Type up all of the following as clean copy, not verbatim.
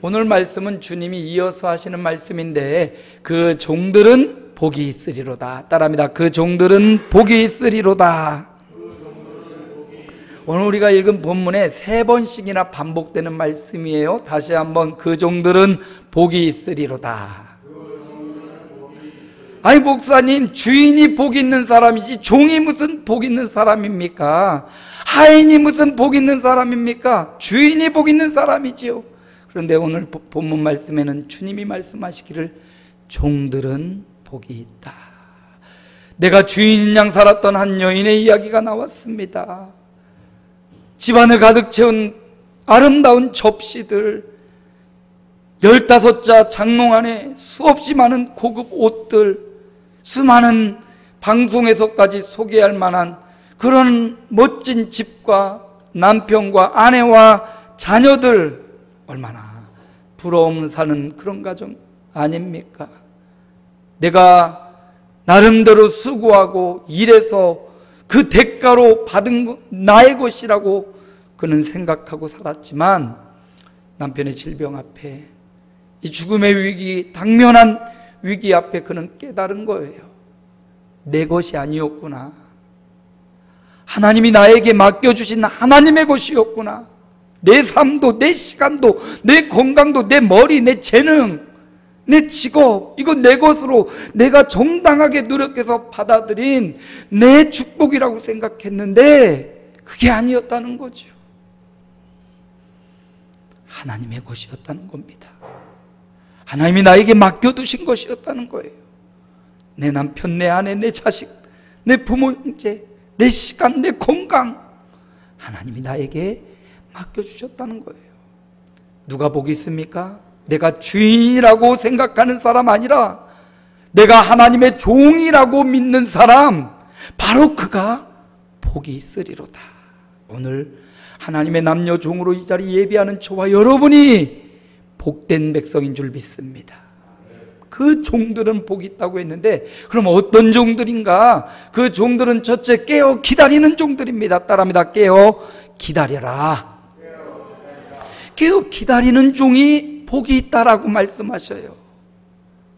오늘 말씀은 주님이 이어서 하시는 말씀인데 그 종들은 복이 있으리로다. 따라합니다. 그 종들은 복이 있으리로다. 오늘 우리가 읽은 본문에 3번씩이나 반복되는 말씀이에요. 다시 한번 그 종들은 복이 있으리로다. 아니 목사님, 주인이 복 있는 사람이지 종이 무슨 복 있는 사람입니까? 하인이 무슨 복 있는 사람입니까? 주인이 복 있는 사람이지요. 그런데 오늘 본문 말씀에는 주님이 말씀하시기를 종들은 복이 있다. 내가 주인인 양 살았던 한 여인의 이야기가 나왔습니다. 집안을 가득 채운 아름다운 접시들, 15자 장롱 안에 수없이 많은 고급 옷들, 수많은 방송에서까지 소개할 만한 그런 멋진 집과 남편과 아내와 자녀들, 얼마나 부러움 사는 그런 가정 아닙니까? 내가 나름대로 수고하고 일해서 그 대가로 받은 나의 것이라고 그는 생각하고 살았지만 남편의 질병 앞에, 이 죽음의 위기, 당면한 위기 앞에 그는 깨달은 거예요. 내 것이 아니었구나. 하나님이 나에게 맡겨주신 하나님의 것이었구나. 내 삶도, 내 시간도, 내 건강도, 내 머리, 내 재능, 내 직업, 이거 내 것으로 내가 정당하게 노력해서 받아들인 내 축복이라고 생각했는데 그게 아니었다는 거죠. 하나님의 것이었다는 겁니다. 하나님이 나에게 맡겨두신 것이었다는 거예요. 내 남편, 내 아내, 내 자식, 내 부모, 형제, 내 시간, 내 건강, 하나님이 나에게 맡겨주셨다는 거예요. 누가 복이 있습니까? 내가 주인이라고 생각하는 사람 아니라 내가 하나님의 종이라고 믿는 사람, 바로 그가 복이 있으리로다. 오늘 하나님의 남녀 종으로 이 자리 예비하는 저와 여러분이 복된 백성인 줄 믿습니다. 그 종들은 복이 있다고 했는데 그럼 어떤 종들인가? 그 종들은 첫째, 깨어 기다리는 종들입니다. 따라합니다. 깨어 기다려라. 깨어 기다리는 종이 복이 있다라고 말씀하셔요.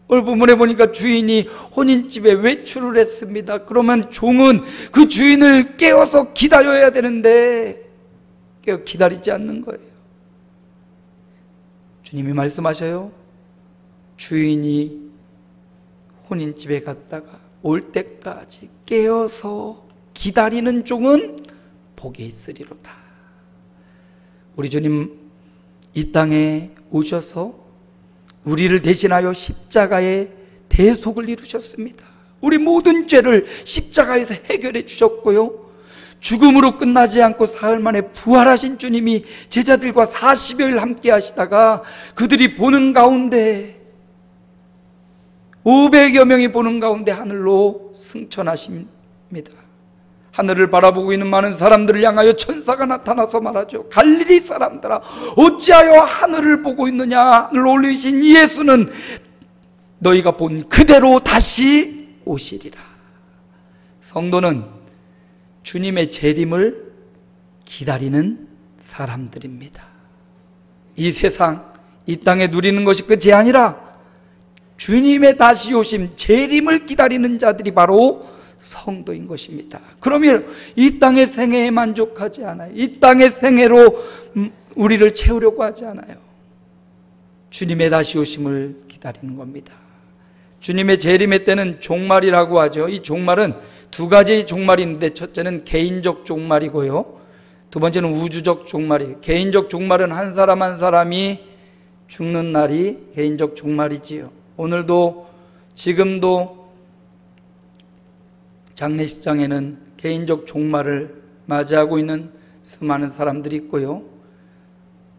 오늘 본문에 보니까 주인이 혼인집에 외출을 했습니다. 그러면 종은 그 주인을 깨워서 기다려야 되는데 깨어 기다리지 않는 거예요. 주님이 말씀하셔요. 주인이 혼인집에 갔다가 올 때까지 깨어서 기다리는 종은 복이 있으리로다. 우리 주님 이 땅에 오셔서 우리를 대신하여 십자가의 대속을 이루셨습니다. 우리 모든 죄를 십자가에서 해결해 주셨고요, 죽음으로 끝나지 않고 사흘 만에 부활하신 주님이 제자들과 40여일 함께 하시다가 그들이 보는 가운데 500여 명이 보는 가운데 하늘로 승천하십니다. 하늘을 바라보고 있는 많은 사람들을 향하여 천사가 나타나서 말하죠. 갈릴리 사람들아, 어찌하여 하늘을 보고 있느냐? 하늘 올리신 예수는 너희가 본 그대로 다시 오시리라. 성도는 주님의 재림을 기다리는 사람들입니다. 이 세상, 이 땅에 누리는 것이 끝이 아니라 주님의 다시 오심, 재림을 기다리는 자들이 바로 성도인 것입니다. 그러면 이 땅의 생애에 만족하지 않아요. 이 땅의 생애로 우리를 채우려고 하지 않아요. 주님의 다시 오심을 기다리는 겁니다. 주님의 재림의 때는 종말이라고 하죠. 이 종말은 두 가지의 종말이 있는데 첫째는 개인적 종말이고요, 두 번째는 우주적 종말이에요. 개인적 종말은 한 사람 한 사람이 죽는 날이 개인적 종말이지요. 오늘도 지금도 장례식장에는 개인적 종말을 맞이하고 있는 수많은 사람들이 있고요,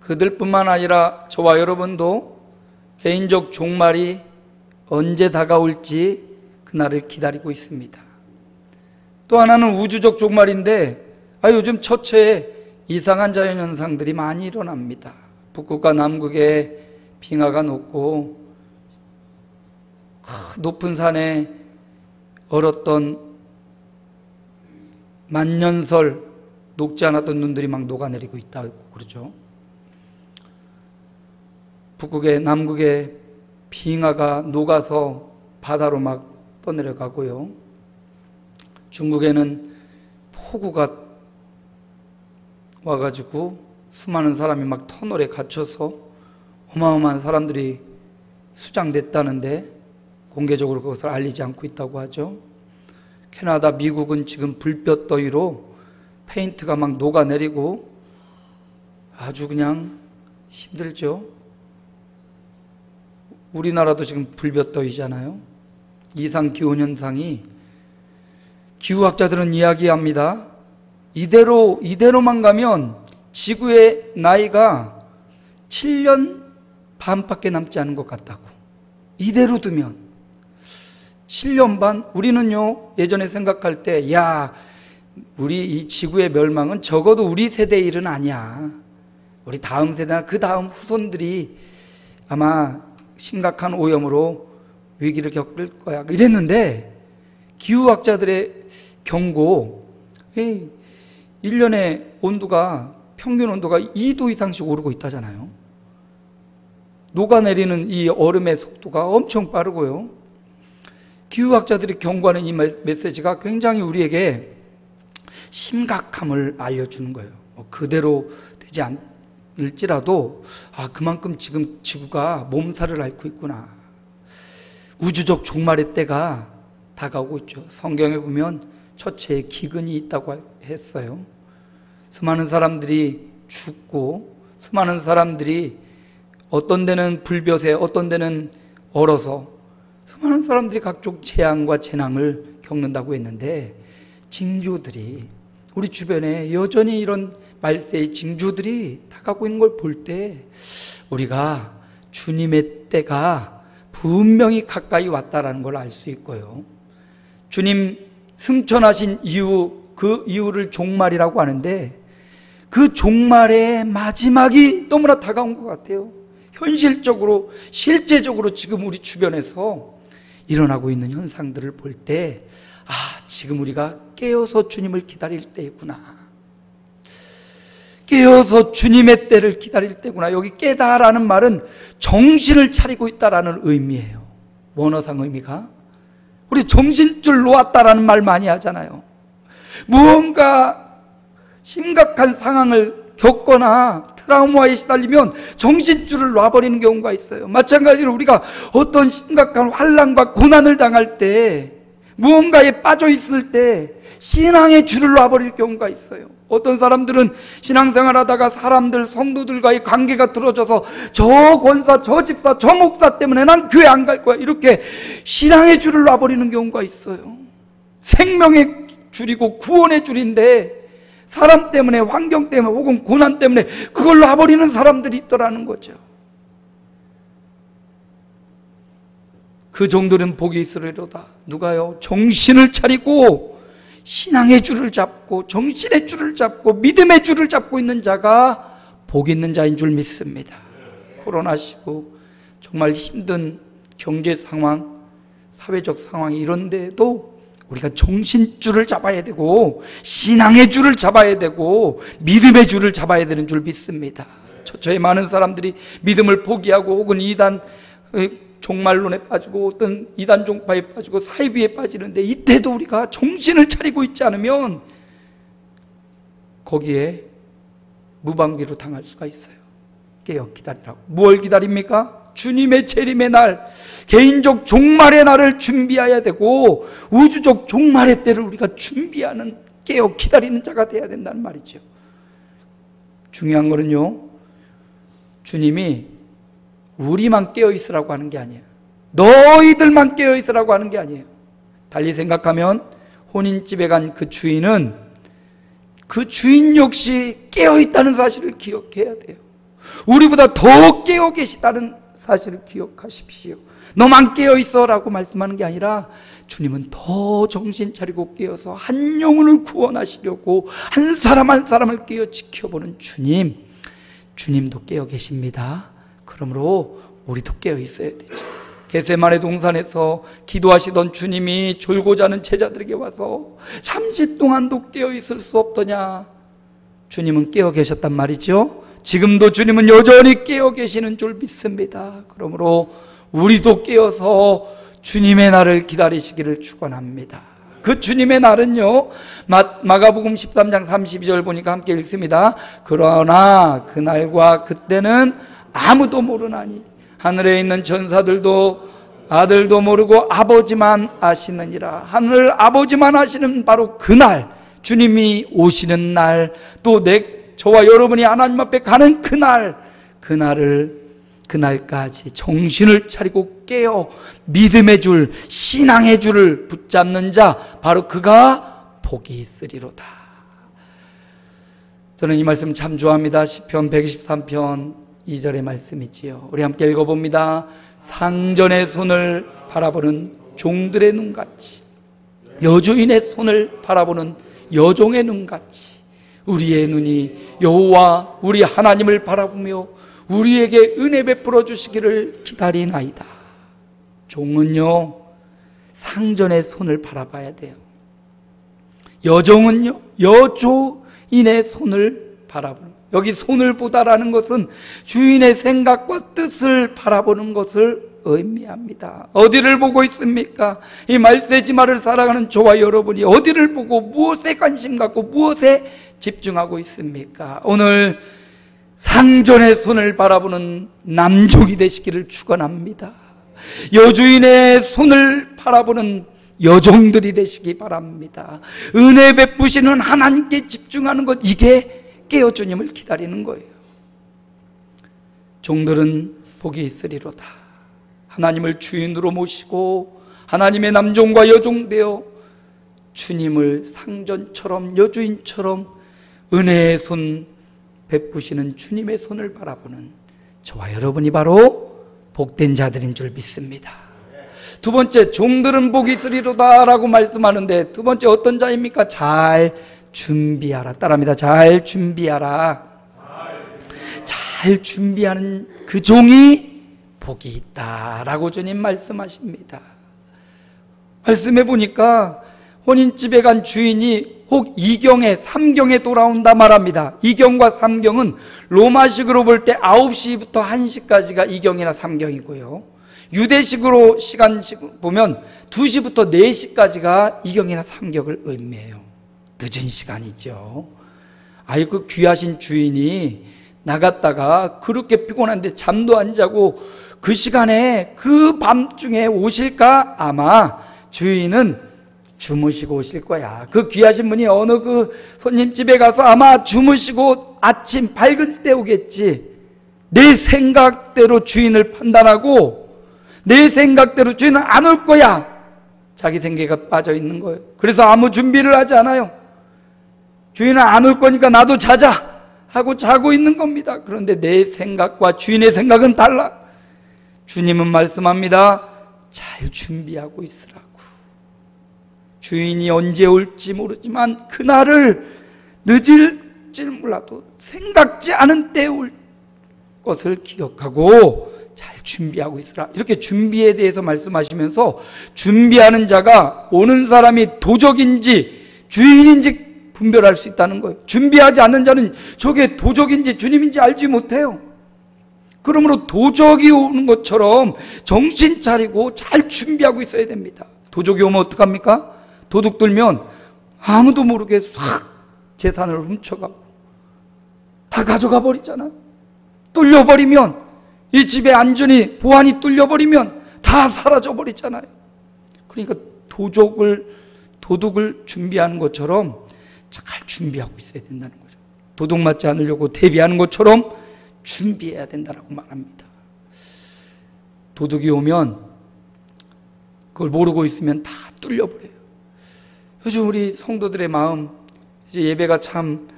그들뿐만 아니라 저와 여러분도 개인적 종말이 언제 다가올지 그날을 기다리고 있습니다. 또 하나는 우주적 종말인데 요즘 처처에 이상한 자연현상들이 많이 일어납니다. 북극과 남극에 빙하가 녹고 높은 산에 얼었던 만년설 녹지 않았던 눈들이 막 녹아내리고 있다고 그러죠. 북극의 남극의 빙하가 녹아서 바다로 막 떠내려가고요. 중국에는 폭우가 와가지고 수많은 사람이 막 터널에 갇혀서 어마어마한 사람들이 수장됐다는데 공개적으로 그것을 알리지 않고 있다고 하죠. 캐나다, 미국은 지금 불볕더위로 페인트가 막 녹아내리고 아주 그냥 힘들죠. 우리나라도 지금 불볕더위잖아요. 이상기온현상이, 기후학자들은 이야기합니다. 이대로만 가면 지구의 나이가 7년 반밖에 남지 않은 것 같다고. 이대로 두면 7년 반? 우리는요, 예전에 생각할 때, 우리 이 지구의 멸망은 적어도 우리 세대의 일은 아니야. 우리 다음 세대나 그 다음 후손들이 아마 심각한 오염으로 위기를 겪을 거야. 이랬는데, 기후학자들의 경고, 1년에 평균 온도가 2도 이상씩 오르고 있다잖아요. 녹아내리는 이 얼음의 속도가 엄청 빠르고요. 기후학자들이 경고하는 이 메시지가 굉장히 우리에게 심각함을 알려주는 거예요. 그대로 되지 않을지라도 그만큼 지금 지구가 몸살을 앓고 있구나. 우주적 종말의 때가 다가오고 있죠. 성경에 보면 처체에 기근이 있다고 했어요. 수많은 사람들이 죽고, 수많은 사람들이 어떤 데는 불볕에, 어떤 데는 얼어서 수많은 사람들이 각종 재앙과 재난을 겪는다고 했는데, 징조들이 우리 주변에 여전히 이런 말세의 징조들이 다가오고 있는 걸 볼 때 우리가 주님의 때가 분명히 가까이 왔다라는 걸 알 수 있고요. 주님 승천하신 이후, 그 이후를 종말이라고 하는데 그 종말의 마지막이 너무나 다가온 것 같아요. 현실적으로, 실제적으로 지금 우리 주변에서 일어나고 있는 현상들을 볼 때 지금 우리가 깨어서 주님을 기다릴 때구나. 깨어서 주님의 때를 기다릴 때구나. 여기 깨다라는 말은 정신을 차리고 있다라는 의미예요. 원어상 의미가. 우리 정신줄 놓았다라는 말 많이 하잖아요. 무언가 심각한 상황을 겪거나 트라우마에 시달리면 정신줄을 놔버리는 경우가 있어요. 마찬가지로 우리가 어떤 심각한 환난과 고난을 당할 때, 무언가에 빠져 있을 때 신앙의 줄을 놔버릴 경우가 있어요. 어떤 사람들은 신앙생활 하다가 사람들, 성도들과의 관계가 틀어져서 저 권사, 저 집사, 저 목사 때문에 난 교회 안 갈 거야, 이렇게 신앙의 줄을 놔버리는 경우가 있어요. 생명의 줄이고 구원의 줄인데 사람 때문에, 환경 때문에, 혹은 고난 때문에 그걸 놔버리는 사람들이 있더라는 거죠. 그 종들은 복이 있으리로다. 누가요? 정신을 차리고 신앙의 줄을 잡고, 정신의 줄을 잡고, 믿음의 줄을 잡고 있는 자가 복 있는 자인 줄 믿습니다. 코로나시고 정말 힘든 경제 상황, 사회적 상황이 이런데도 우리가 정신줄을 잡아야 되고, 신앙의 줄을 잡아야 되고, 믿음의 줄을 잡아야 되는 줄 믿습니다. 저의 많은 사람들이 믿음을 포기하고 혹은 이단 종말론에 빠지고 어떤 이단 종파에 빠지고 사이비에 빠지는데, 이때도 우리가 정신을 차리고 있지 않으면 거기에 무방비로 당할 수가 있어요. 깨어 기다리라고. 뭘 기다립니까? 주님의 재림의 날, 개인적 종말의 날을 준비해야 되고 우주적 종말의 때를 우리가 준비하는, 깨어 기다리는 자가 돼야 된다는 말이죠. 중요한 거는요, 주님이 우리만 깨어 있으라고 하는 게 아니에요. 너희들만 깨어 있으라고 하는 게 아니에요. 달리 생각하면 혼인집에 간 그 주인은 그 주인 역시 깨어 있다는 사실을 기억해야 돼요. 우리보다 더 깨어 계시다는 사실을 기억하십시오. 너만 깨어 있어라고 말씀하는 게 아니라 주님은 더 정신 차리고 깨어서 한 영혼을 구원하시려고 한 사람 한 사람을 깨어 지켜보는 주님, 주님도 깨어 계십니다. 그러므로 우리도 깨어 있어야 되죠. 겟세마네 동산에서 기도하시던 주님이 졸고 자는 제자들에게 와서 잠시 동안도 깨어 있을 수 없더냐. 주님은 깨어 계셨단 말이죠. 지금도 주님은 여전히 깨어 계시는 줄 믿습니다. 그러므로 우리도 깨어서 주님의 날을 기다리시기를 축원합니다. 그 주님의 날은요, 마가복음 13장 32절 보니까 함께 읽습니다. 그러나 그날과 그때는 아무도 모르나니 하늘에 있는 전사들도 아들도 모르고 아버지만 아시느니라. 하늘 아버지만 아시는 바로 그날, 주님이 오시는 날, 또 저와 여러분이 하나님 앞에 가는 그날까지 정신을 차리고 깨어 믿음의 줄, 신앙의 줄을 붙잡는 자, 바로 그가 복이 있으리로다. 저는 이 말씀 참 좋아합니다. 시편 123편 2절의 말씀이지요. 우리 함께 읽어봅니다. 상전의 손을 바라보는 종들의 눈같이, 여주인의 손을 바라보는 여종의 눈같이 우리의 눈이 여호와 우리 하나님을 바라보며 우리에게 은혜 베풀어 주시기를 기다리나이다. 종은요, 상전의 손을 바라봐야 돼요. 여종은요, 여주인의 손을 바라보는, 여기 손을 보다라는 것은 주인의 생각과 뜻을 바라보는 것을 의미합니다. 어디를 보고 있습니까? 이 말세지마를 살아가는 저와 여러분이 어디를 보고 무엇에 관심 갖고 무엇에 집중하고 있습니까? 오늘 상전의 손을 바라보는 남종이 되시기를 축원합니다. 여주인의 손을 바라보는 여종들이 되시기 바랍니다. 은혜 베푸시는 하나님께 집중하는 것, 이게 깨어 주님을 기다리는 거예요. 종들은 복이 있으리로다. 하나님을 주인으로 모시고 하나님의 남종과 여종 되어 주님을 상전처럼 여주인처럼 은혜의 손 베푸시는 주님의 손을 바라보는 저와 여러분이 바로 복된 자들인 줄 믿습니다. 두 번째, 종들은 복이 있으리로다 라고 말씀하는데, 두 번째 어떤 자입니까? 잘 준비하라. 따라합니다. 잘 준비하라. 잘 준비하는 그 종이 복이 있다라고 주님 말씀하십니다. 말씀해 보니까 혼인집에 간 주인이 혹 2경에 3경에 돌아온다 말합니다. 2경과 3경은 로마식으로 볼 때 9시부터 1시까지가 2경이나 3경이고요. 유대식으로 시간식 보면 2시부터 4시까지가 2경이나 3경을 의미해요. 늦은 시간이죠. 아이, 그 귀하신 주인이 나갔다가 그렇게 피곤한데 잠도 안 자고 그 시간에 그 밤중에 오실까? 아마 주인은 주무시고 오실 거야. 그 귀하신 분이 어느 그 손님 집에 가서 아마 주무시고 아침 밝을 때 오겠지. 내 생각대로 주인을 판단하고 내 생각대로 주인은 안 올 거야. 자기 생각에 빠져 있는 거예요. 그래서 아무 준비를 하지 않아요. 주인은 안 올 거니까 나도 자자 하고 자고 있는 겁니다. 그런데 내 생각과 주인의 생각은 달라. 주님은 말씀합니다. 잘 준비하고 있으라고. 주인이 언제 올지 모르지만 그날을 늦을지 몰라도 생각지 않은 때에 올 것을 기억하고 잘 준비하고 있으라. 이렇게 준비에 대해서 말씀하시면서 준비하는 자가 오는 사람이 도적인지 주인인지 분별할 수 있다는 거예요. 준비하지 않는 자는 저게 도적인지 주님인지 알지 못해요. 그러므로 도적이 오는 것처럼 정신 차리고 잘 준비하고 있어야 됩니다. 도적이 오면 어떡합니까? 도둑 들면 아무도 모르게 싹 재산을 훔쳐가고 다 가져가 버리잖아. 뚫려버리면, 이 집의 안전이, 보안이 뚫려버리면 다 사라져 버리잖아요. 그러니까 도둑을 준비하는 것처럼 잘 준비하고 있어야 된다는 거죠. 도둑 맞지 않으려고 대비하는 것처럼 준비해야 된다고 말합니다. 도둑이 오면 그걸 모르고 있으면 다 뚫려버려요. 요즘 우리 성도들의 마음, 이제 예배가 참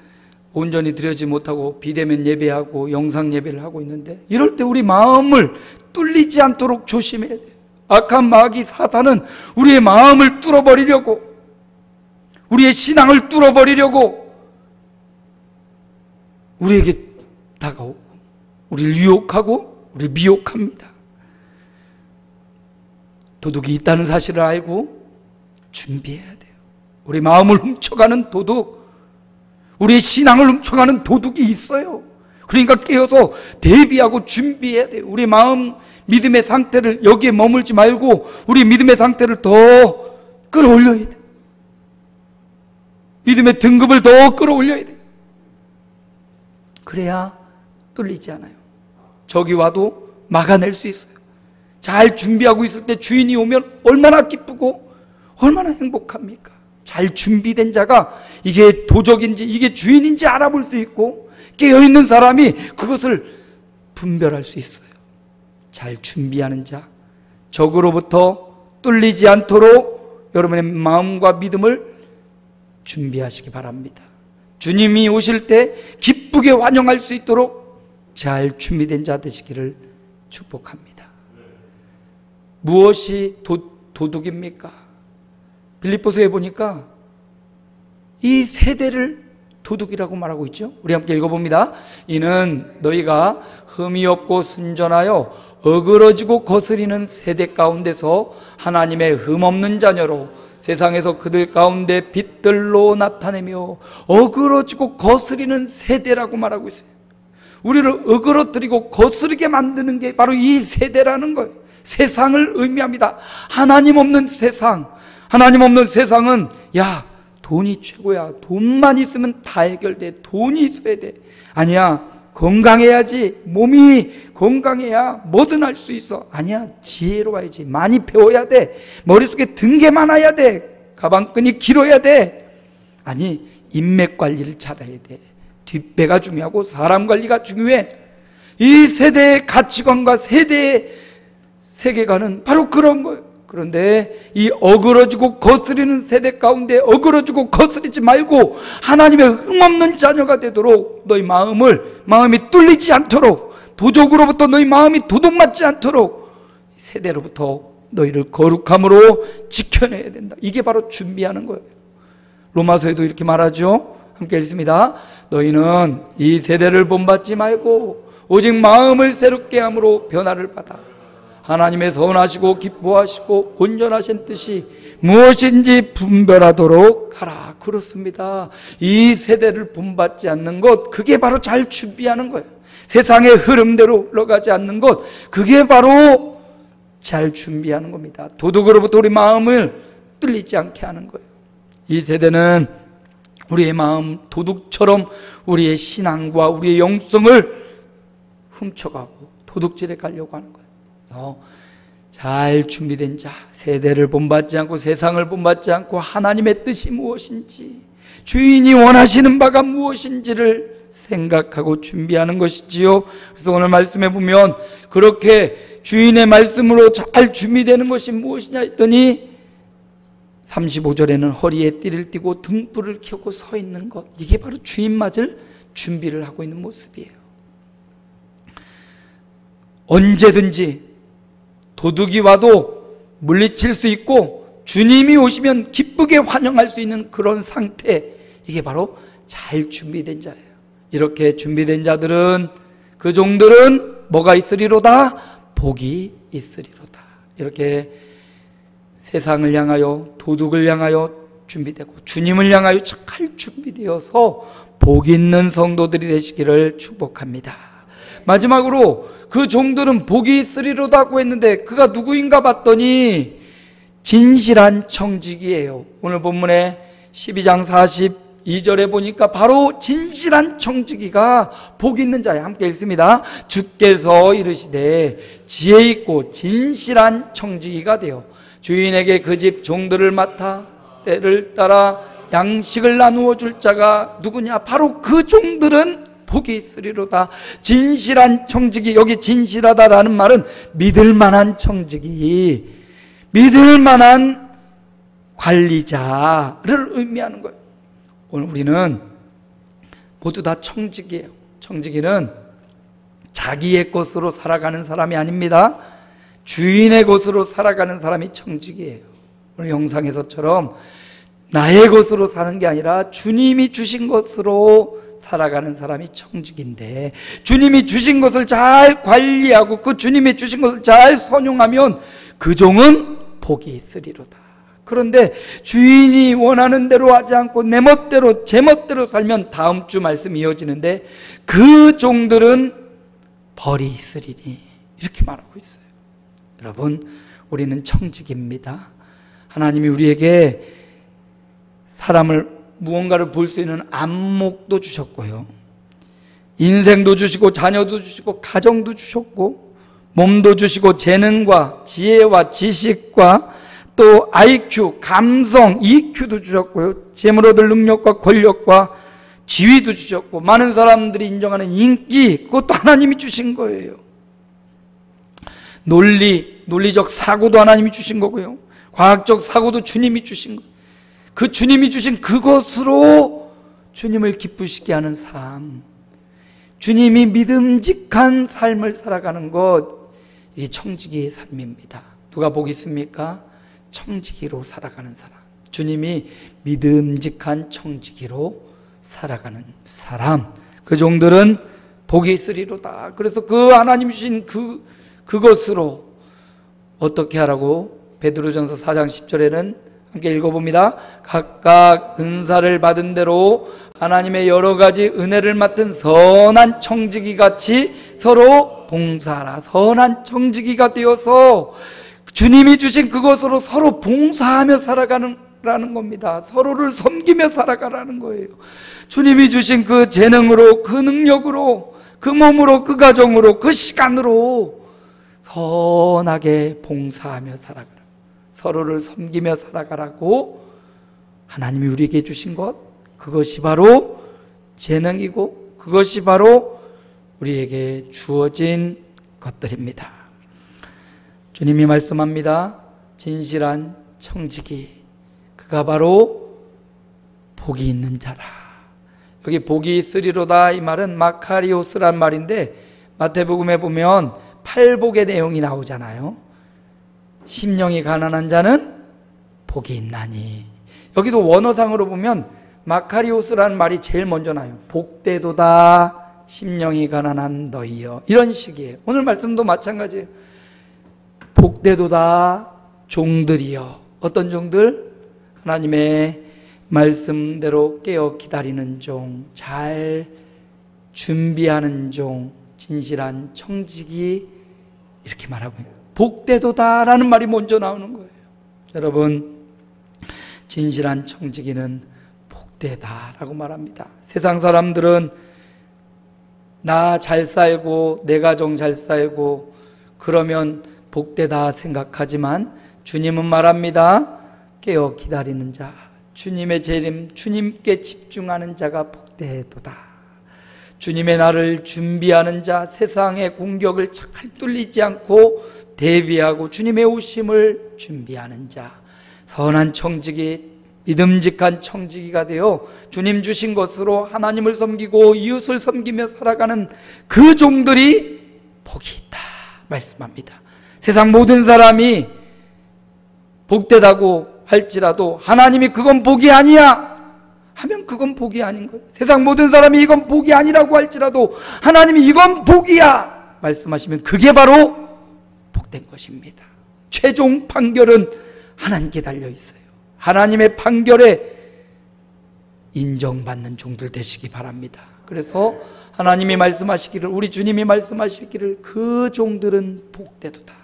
온전히 드려지지 못하고 비대면 예배하고 영상 예배를 하고 있는데, 이럴 때 우리 마음을 뚫리지 않도록 조심해야 돼요. 악한 마귀 사탄은 우리의 마음을 뚫어버리려고, 우리의 신앙을 뚫어버리려고 우리에게 다가오고 우리를 유혹하고 우리를 미혹합니다. 도둑이 있다는 사실을 알고 준비해야 돼요. 우리 마음을 훔쳐가는 도둑, 우리의 신앙을 훔쳐가는 도둑이 있어요. 그러니까 깨어서 대비하고 준비해야 돼요. 우리 마음 믿음의 상태를 여기에 머물지 말고 우리 믿음의 상태를 더 끌어올려야 돼요. 믿음의 등급을 더 끌어올려야 돼요. 그래야 뚫리지 않아요. 적이 와도 막아낼 수 있어요. 잘 준비하고 있을 때 주인이 오면 얼마나 기쁘고 얼마나 행복합니까? 잘 준비된 자가 이게 도적인지 이게 주인인지 알아볼 수 있고 깨어있는 사람이 그것을 분별할 수 있어요. 잘 준비하는 자, 적으로부터 뚫리지 않도록 여러분의 마음과 믿음을 준비하시기 바랍니다. 주님이 오실 때 기쁘게 환영할 수 있도록 잘 준비된 자 되시기를 축복합니다. 무엇이 도둑입니까? 빌립보서에 보니까 이 세대를 도둑이라고 말하고 있죠. 우리 함께 읽어봅니다. 이는 너희가 흠이 없고 순전하여 어그러지고 거스리는 세대 가운데서 하나님의 흠없는 자녀로 세상에서 그들 가운데 빛들로 나타내며 어그러지고 거스리는 세대라고 말하고 있어요. 우리를 어그러뜨리고 거스르게 만드는 게 바로 이 세대라는 거예요. 세상을 의미합니다. 하나님 없는 세상. 하나님 없는 세상은 야, 돈이 최고야. 돈만 있으면 다 해결돼. 돈이 있어야 돼. 아니야, 건강해야지. 몸이 건강해야 뭐든 할 수 있어. 아니야, 지혜로워야지. 많이 배워야 돼. 머릿속에 든 게 많아야 돼. 가방끈이 길어야 돼. 아니, 인맥 관리를 잘해야 돼. 뒷배가 중요하고 사람 관리가 중요해. 이 세대의 가치관과 세대의 세계관은 바로 그런 거예요. 그런데 이 어그러지고 거스리는 세대 가운데 어그러지고 거스리지 말고 하나님의 흠없는 자녀가 되도록 너희 마음이 뚫리지 않도록, 도적으로부터 너희 마음이 도둑맞지 않도록 세대로부터 너희를 거룩함으로 지켜내야 된다. 이게 바로 준비하는 거예요. 로마서에도 이렇게 말하죠. 함께 읽습니다. 너희는 이 세대를 본받지 말고 오직 마음을 새롭게 함으로 변화를 받아 하나님의 선하시고 기뻐하시고 온전하신 뜻이 무엇인지 분별하도록 하라. 그렇습니다. 이 세대를 본받지 않는 것, 그게 바로 잘 준비하는 거예요. 세상의 흐름대로 흘러가지 않는 것, 그게 바로 잘 준비하는 겁니다. 도둑으로부터 우리 마음을 뚫리지 않게 하는 거예요. 이 세대는 우리의 마음, 도둑처럼 우리의 신앙과 우리의 영성을 훔쳐가고 도둑질해 가려고 하는 거예요. 그래서 잘 준비된 자, 세대를 본받지 않고 세상을 본받지 않고 하나님의 뜻이 무엇인지, 주인이 원하시는 바가 무엇인지를 생각하고 준비하는 것이지요. 그래서 오늘 말씀에 보면 그렇게 주인의 말씀으로 잘 준비되는 것이 무엇이냐 했더니 35절에는 허리에 띠를 띠고 등불을 켜고 서 있는 것, 이게 바로 주인 맞을 준비를 하고 있는 모습이에요. 언제든지 도둑이 와도 물리칠 수 있고 주님이 오시면 기쁘게 환영할 수 있는 그런 상태, 이게 바로 잘 준비된 자예요. 이렇게 준비된 자들은, 그 종들은 뭐가 있으리로다? 복이 있으리로다. 이렇게 세상을 향하여, 도둑을 향하여 준비되고 주님을 향하여 잘 준비되어서 복 있는 성도들이 되시기를 축복합니다. 마지막으로 그 종들은 복이 있으리로다고 했는데 그가 누구인가 봤더니 진실한 청지기예요. 오늘 본문에 12장 42절에 보니까 바로 진실한 청지기가 복 있는 자예요. 함께 읽습니다. 주께서 이르시되 지혜 있고 진실한 청지기가 되어 주인에게 그 집 종들을 맡아 때를 따라 양식을 나누어 줄 자가 누구냐? 바로 그 종들은 복이 있으리로다. 진실한 청지기, 여기 진실하다라는 말은 믿을 만한 청지기, 믿을 만한 관리자를 의미하는 거예요. 오늘 우리는 모두 다 청지기예요. 청지기는 자기의 것으로 살아가는 사람이 아닙니다. 주인의 것으로 살아가는 사람이 청지기예요. 오늘 영상에서처럼 나의 것으로 사는 게 아니라 주님이 주신 것으로 살아가는 사람이 청지기인데, 주님이 주신 것을 잘 관리하고 그 주님이 주신 것을 잘 선용하면 그 종은 복이 있으리로다. 그런데 주인이 원하는 대로 하지 않고 내 멋대로 제 멋대로 살면 다음 주 말씀 이어지는데 그 종들은 벌이 있으리니 이렇게 말하고 있어요. 여러분, 우리는 청직입니다. 하나님이 우리에게 사람을 무언가를 볼 수 있는 안목도 주셨고요, 인생도 주시고 자녀도 주시고 가정도 주셨고 몸도 주시고 재능과 지혜와 지식과 또 IQ, 감성, EQ도 주셨고요, 재물 얻을 능력과 권력과 지위도 주셨고 많은 사람들이 인정하는 인기, 그것도 하나님이 주신 거예요. 논리적 사고도 하나님이 주신 거고요, 과학적 사고도 주님이 주신 거예요. 그 주님이 주신 그것으로 주님을 기쁘시게 하는 삶, 주님이 믿음직한 삶을 살아가는 것, 이게 청지기의 삶입니다. 누가 복이 있습니까? 청지기로 살아가는 사람, 주님이 믿음직한 청지기로 살아가는 사람, 그 종들은 복이 있으리로다. 그래서 그 하나님 주신 그것으로 어떻게 하라고? 베드로전서 4장 10절에는 함께 읽어봅니다. 각각 은사를 받은 대로 하나님의 여러 가지 은혜를 맡은 선한 청지기 같이 서로 봉사하라. 선한 청지기가 되어서 주님이 주신 그것으로 서로 봉사하며 살아가라는 겁니다. 서로를 섬기며 살아가라는 거예요. 주님이 주신 그 재능으로, 그 능력으로, 그 몸으로, 그 가정으로, 그 시간으로 선하게 봉사하며 살아가라. 서로를 섬기며 살아가라고 하나님이 우리에게 주신 것, 그것이 바로 재능이고 그것이 바로 우리에게 주어진 것들입니다. 주님이 말씀합니다. 진실한 청지기, 그가 바로 복이 있는 자라. 여기 복이 있으리로다, 이 말은 마카리오스란 말인데 마태복음에 보면 팔복의 내용이 나오잖아요. 심령이 가난한 자는 복이 있나니. 여기도 원어상으로 보면 마카리오스라는 말이 제일 먼저 나요. 복되도다 심령이 가난한 너희여, 이런 식이에요. 오늘 말씀도 마찬가지예요. 복되도다 종들이여. 어떤 종들? 하나님의 말씀대로 깨어 기다리는 종, 잘 준비하는 종, 진실한 청지기, 이렇게 말하고 있어요. 복되도다라는 말이 먼저 나오는 거예요. 여러분, 진실한 청지기는 복되다라고 말합니다. 세상 사람들은 나 잘 살고 내 가정 잘 살고 그러면 복되다 생각하지만 주님은 말합니다. 깨어 기다리는 자, 주님의 재림, 주님께 집중하는 자가 복되도다. 주님의 날을 준비하는 자, 세상의 공격을 잘 뚫리지 않고 대비하고 주님의 오심을 준비하는 자, 선한 청지기, 믿음직한 청지기가 되어 주님 주신 것으로 하나님을 섬기고 이웃을 섬기며 살아가는 그 종들이 복이 있다 말씀합니다. 세상 모든 사람이 복되다고 할지라도 하나님이 그건 복이 아니야 하면 그건 복이 아닌 거예요. 세상 모든 사람이 이건 복이 아니라고 할지라도 하나님이 이건 복이야 말씀하시면 그게 바로 복된 것입니다. 최종 판결은 하나님께 달려 있어요. 하나님의 판결에 인정받는 종들 되시기 바랍니다. 그래서 하나님이 말씀하시기를, 우리 주님이 말씀하시기를 그 종들은 복되도다.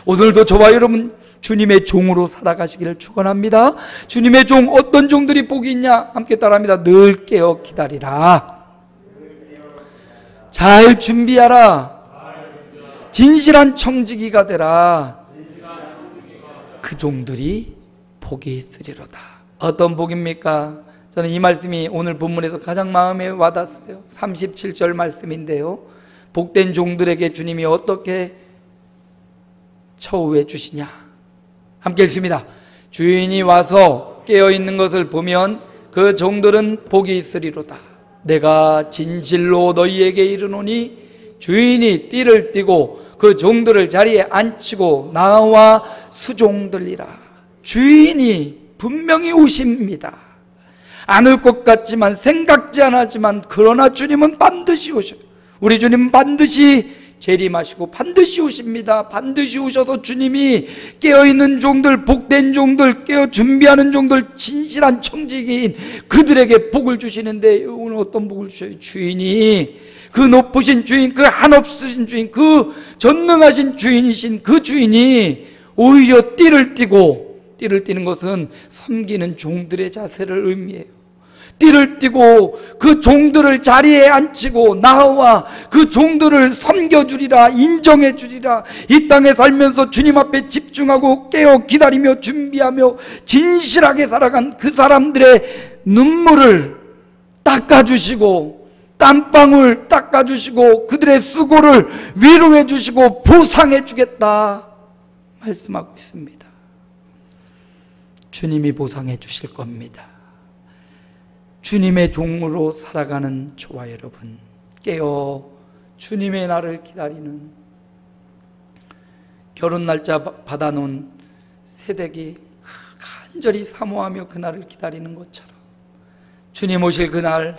오늘도 저와 여러분 주님의 종으로 살아가시기를 축원합니다. 주님의 종, 어떤 종들이 복이 있냐? 함께 따라합니다. 늘 깨어 기다리라. 잘 준비하라. 진실한 청지기가 되라. 그 종들이 복이 있으리로다. 어떤 복입니까? 저는 이 말씀이 오늘 본문에서 가장 마음에 와닿았어요. 37절 말씀인데요, 복된 종들에게 주님이 어떻게 처우해 주시냐? 함께 읽습니다. 주인이 와서 깨어있는 것을 보면 그 종들은 복이 있으리로다. 내가 진실로 너희에게 이르노니 주인이 띠를 띠고 그 종들을 자리에 앉히고 나와 수종들리라. 주인이 분명히 오십니다. 안 올 것 같지만, 생각지 않았지만, 그러나 주님은 반드시 오셔요. 우리 주님은 반드시 재림하시고 반드시 오십니다. 반드시 오셔서 주님이 깨어있는 종들, 복된 종들, 깨어 준비하는 종들, 진실한 청지기인 그들에게 복을 주시는데 오늘 어떤 복을 주셔요? 주인이, 그 높으신 주인, 그 한없으신 주인, 그 전능하신 주인이신 그 주인이 오히려 띠를 띠는 것은 섬기는 종들의 자세를 의미해요. 띠를 띠고 그 종들을 자리에 앉히고 나와 그 종들을 섬겨주리라, 인정해주리라. 이 땅에 살면서 주님 앞에 집중하고 깨어 기다리며 준비하며 진실하게 살아간 그 사람들의 눈물을 닦아주시고 땀방울 닦아주시고 그들의 수고를 위로해주시고 보상해주겠다 말씀하고 있습니다. 주님이 보상해 주실 겁니다. 주님의 종으로 살아가는 저와 여러분, 깨어 주님의 날을 기다리는, 결혼 날짜 받아놓은 새댁이 간절히 사모하며 그날을 기다리는 것처럼 주님 오실 그날,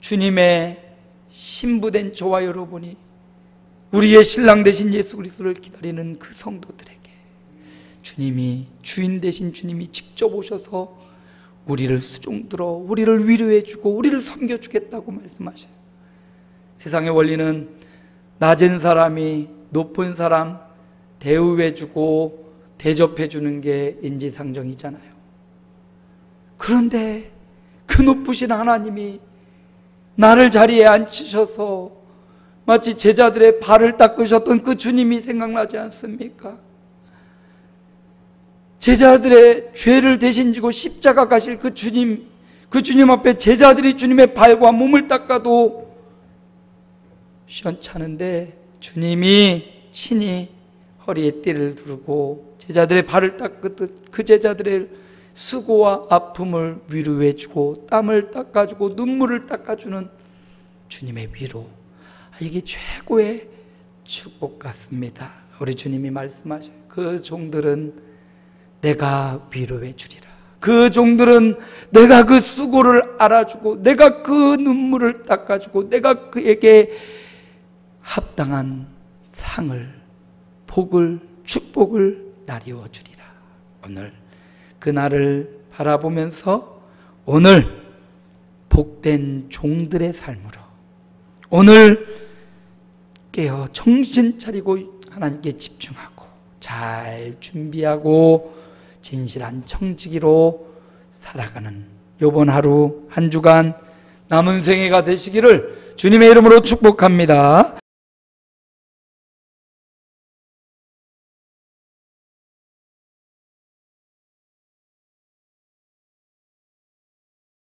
주님의 신부된 저와 여러분이 우리의 신랑 되신 예수 그리스도를 기다리는 그 성도들에게 주님이, 주인 되신 주님이 직접 오셔서 우리를 수종들어 우리를 위로해주고 우리를 섬겨주겠다고 말씀하셔요. 세상의 원리는 낮은 사람이 높은 사람 대우해주고 대접해주는 게 인지상정이잖아요. 그런데 그 높으신 하나님이 나를 자리에 앉히셔서 마치 제자들의 발을 닦으셨던 그 주님이 생각나지 않습니까? 제자들의 죄를 대신 지고 십자가 가실 그 주님 앞에 제자들이 주님의 발과 몸을 닦아도 시원찮은데 주님이 친히 허리에 띠를 두르고 제자들의 발을 닦듯 그 제자들의 수고와 아픔을 위로해주고 땀을 닦아주고 눈물을 닦아주는 주님의 위로, 이게 최고의 축복 같습니다. 우리 주님이 말씀하셔요. 그 종들은 내가 위로해 주리라. 그 종들은 내가 그 수고를 알아주고 내가 그 눈물을 닦아주고 내가 그에게 합당한 상을, 복을, 축복을 나뉘어 주리라. 오늘 그날을 바라보면서 오늘 복된 종들의 삶으로 오늘 깨어 정신 차리고 하나님께 집중하고 잘 준비하고 진실한 청지기로 살아가는 이번 하루 한 주간 남은 생애가 되시기를 주님의 이름으로 축복합니다.